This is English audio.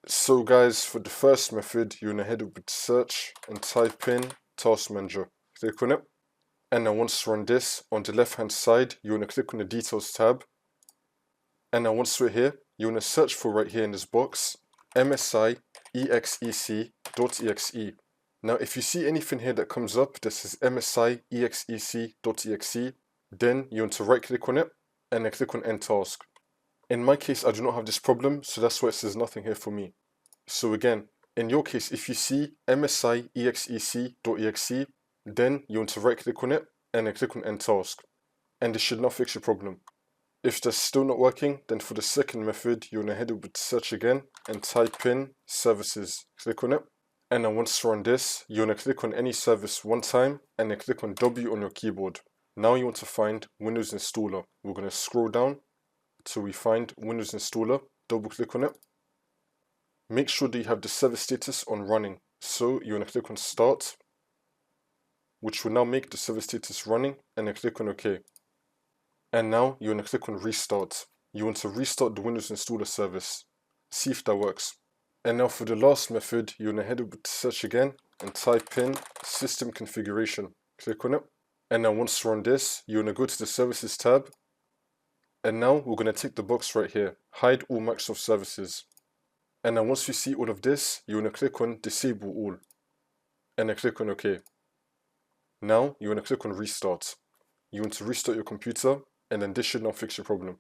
So guys, for the first method, you want to head over to search and type in Task Manager. Click on it. And now once you run this, on the left hand side, you want to click on the Details tab. And now once we're here, you want to search for right here in this box, MSI exec.exe. Now if you see anything here that comes up that says MSI exec.exe, then you want to right click on it and then click on End Task. In my case, I do not have this problem, so that's why it says nothing here for me. So again, in your case, if you see MSI exec.exe, then you want to right click on it and then click on End Task. And this should not fix your problem. If that's still not working, then for the second method, you want to head over to search again and type in services. Click on it. And then once you're on this, you want to click on any service one time and then click on W on your keyboard. Now you want to find Windows Installer. We're going to scroll down till we find Windows Installer. Double click on it. Make sure that you have the service status on running. So you want to click on Start, which will now make the service status running, and then click on OK. And now you want to click on Restart. You want to restart the Windows Installer service. See if that works. And now for the last method, you want to head over to search again and type in System Configuration. Click on it. And now once you're on this, you want to go to the Services tab. And now we're going to tick the box right here, Hide all Microsoft services. And now once you see all of this, you want to click on Disable all. And then click on OK. Now you want to click on Restart. You want to restart your computer, and then this should now fix your problem.